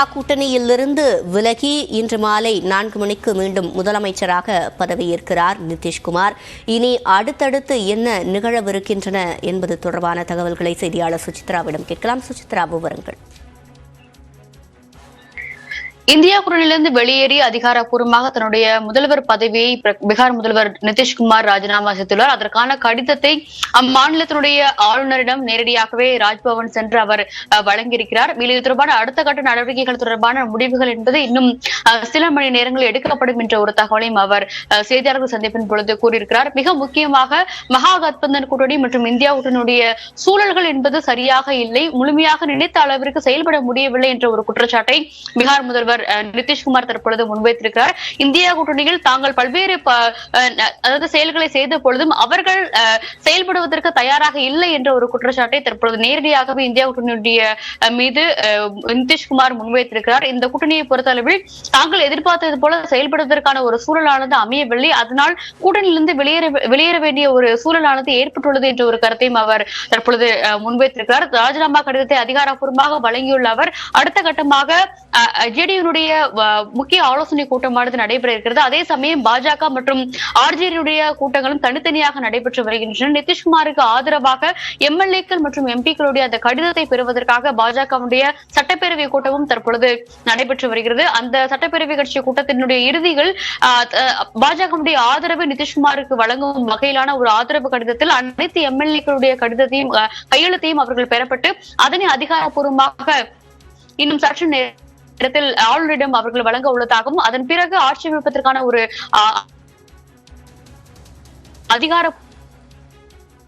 India கூட்டணியிலிருந்து விலகி இன்று மாலை 4 மணிக்கு மீண்டும் முதலமைச்சராக பதவியேற்கிறார் நிதிஷ்குமார். இனி அடுத்தடுத்து என்ன நிகழவிருக்கின்றன என்பது தொடர்பான தகவல்களை செய்தியாளர் சுசித்ராவிடம் கேட்கலாம். சுசித்ரா, விவரங்கள். இந்தியா கூட்டணியிலிருந்து வெளியேறி அதிகாரப்பூர்வமாக தன்னுடைய முதல்வர் பதவியை பீகார் முதல்வர் நிதிஷ்குமார் ராஜினாமா செய்துள்ளார். அதற்கான கடிதத்தை அம்மாநிலத்தினுடைய ஆளுநரிடம் நேரடியாகவே ராஜ்பவன் சென்று அவர் வழங்கியிருக்கிறார். இது தொடர்பான அடுத்த கட்ட நடவடிக்கைகள் தொடர்பான முடிவுகள் என்பது இன்னும் சில மணி நேரங்களில் எடுக்கப்படும் என்ற ஒரு தகவலையும் அவர் செய்தியாளர்கள் சந்திப்பின் பொழுது கூறியிருக்கிறார். மிக முக்கியமாக மகா கத்பந்தன் கூட்டணி மற்றும் இந்தியா கூட்டணியுடைய சூழல்கள் என்பது சரியாக இல்லை, முழுமையாக நினைத்த அளவிற்கு செயல்பட முடியவில்லை என்ற ஒரு குற்றச்சாட்டை பீகார் முதல்வர் நிதிஷ்குமார் தற்பொழுது முன்வைத்திருக்கிறார். இந்தியா கூட்டணியில் தாங்கள் பல்வேறு செயல்களை செய்த பொழுதும் அவர்கள் செயல்படுவதற்கு தயாராக இல்லை என்ற ஒரு குற்றச்சாட்டை தற்பொழுது நேரடியாகவே இந்தியா கூட்டணியுடைய மீது நிதிஷ்குமார் முன்வைத்திருக்கிறார். இந்த கூட்டணியை பொறுத்தளவில் தாங்கள் எதிர்பார்த்தது போல செயல்படுவதற்கான ஒரு சூழலானது அமையவில்லை, அதனால் கூட்டணியிலிருந்து வெளியேற வேண்டிய ஒரு சூழலானது ஏற்பட்டுள்ளது என்ற ஒரு கருத்தையும் அவர் தற்பொழுது முன்வைத்திருக்கிறார். ராஜினாமா கடிதத்தை அதிகாரப்பூர்வமாக வழங்கியுள்ள அவர் அடுத்த கட்டமாக ஜேடியுடைய முக்கிய ஆலோசனை கூட்டமானது நடைபெற இருக்கிறது. அதே சமயம் பாஜக மற்றும் ஆர்ஜேடியுடைய கூட்டங்களும் தனித்தனியாக நடைபெற்று வருகின்றன. நிதிஷ்குமாருக்கு ஆதரவாக எம்எல்ஏக்கள் மற்றும் எம்பிக்களுடைய அந்த கடிதத்தை பெறுவதற்காக பாஜகவுடைய சட்டப்பேரவை கூட்டமும் தற்பொழுது நடைபெற்று வருகிறது. அந்த சட்டப்பேரவை கட்சி கூட்டத்தினுடைய இறுதிகள் பாஜகவுடைய ஆதரவு நிதிஷ்குமாருக்கு வழங்கும் வகையிலான ஒரு ஆதரவு கடிதத்தில் அனைத்து எம்எல்ஏக்களுடைய கடிதத்தையும் கையெழுத்தையும் அவர்கள் பெறப்பட்டு அதனை அதிகாரப்பூர்வமாக இன்னும் சற்று நேரத்தில் ஆளுநரிடம் அவர்கள் வழங்க உள்ளதாகவும் அதன் பிறகு ஆட்சி அமைப்பதற்கான ஒரு அதிகார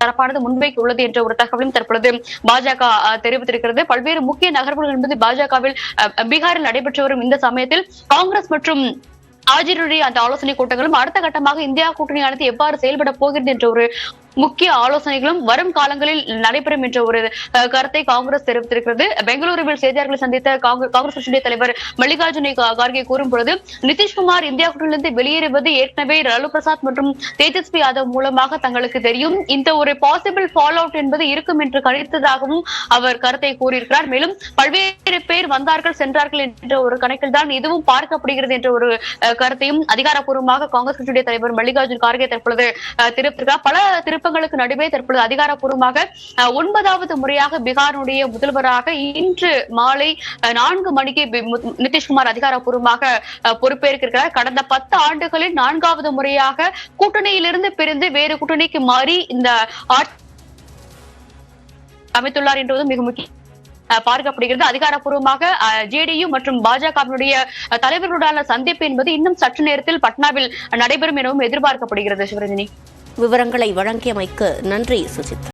தரப்பானது முன்வைக்க உள்ளது என்ற ஒரு தகவலும் தற்பொழுது பாஜக தெரிவித்திருக்கிறது. பல்வேறு முக்கிய நகர்வுகள் என்பது பாஜகவில் பீகாரில் நடைபெற்று வரும் இந்த சமயத்தில் காங்கிரஸ் மற்றும் ஆர்ஜேடியுடைய அந்த ஆலோசனை கூட்டங்களும் அடுத்த கட்டமாக இந்தியா கூட்டணியானது எவ்வாறு செயல்பட போகிறது என்ற ஒரு முக்கிய ஆலோசனைகளும் வரும் காலங்களில் நடைபெறும் என்ற ஒரு கருத்தை காங்கிரஸ் தெரிவித்திருக்கிறது. பெங்களூருவில் செய்தியாளர்களை சந்தித்த காங்கிரஸ் கட்சியுடைய தலைவர் மல்லிகார்ஜுன கார்கே கூறும் பொழுது நிதிஷ்குமார் இந்தியா கூட்டணியிலிருந்து வெளியேறுவது ஏற்கனவே லாலு பிரசாத் மற்றும் தேஜஸ்வி யாதவ் மூலமாக தங்களுக்கு தெரியும், இந்த ஒரு பாசிபிள் ஃபால் அவுட் என்பது இருக்கும் என்று கணித்ததாகவும் அவர் கருத்தை கூறியிருக்கிறார். மேலும் பல்வேறு பேர் வந்தார்கள் சென்றார்கள் என்ற ஒரு கணக்கில் தான் இதுவும் பார்க்கப்படுகிறது என்ற ஒரு கருத்தையும் அதிகாரப்பூர்வமாக காங்கிரஸ் கட்சியுடைய தலைவர் மல்லிகார்ஜுன கார்கே தற்பொழுது தெரிவித்திருக்கிறார். பல திருப்பங்களுக்கு நடுவே தற்பொழுது அதிகாரப்பூர்வமாக 9வது முறையாக பீகாருடைய முதல்வராக இன்று மாலை 4 மணிக்கு நிதிஷ்குமார் அதிகாரப்பூர்வமாக பொறுப்பேற்கிறார். கடந்த 10 ஆண்டுகளில் 4வது முறையாக கூட்டணியிலிருந்து பிரிந்து வேறு கூட்டணிக்கு மாறி இந்த அமைத்துள்ளார் என்பதும் மிக முக்கிய பார்க்கப்படுகிறது. அதிகாரப்பூர்வமாக ஜேடியு மற்றும் பாஜகவினுடைய தலைவர்களுடான சந்திப்பு என்பது இன்னும் சற்று நேரத்தில் பட்னாவில் நடைபெறும் எனவும் எதிர்பார்க்கப்படுகிறது. சிவரஞ்சனி, விவரங்களை வழங்கியமைக்கு நன்றி சுசித்ரா.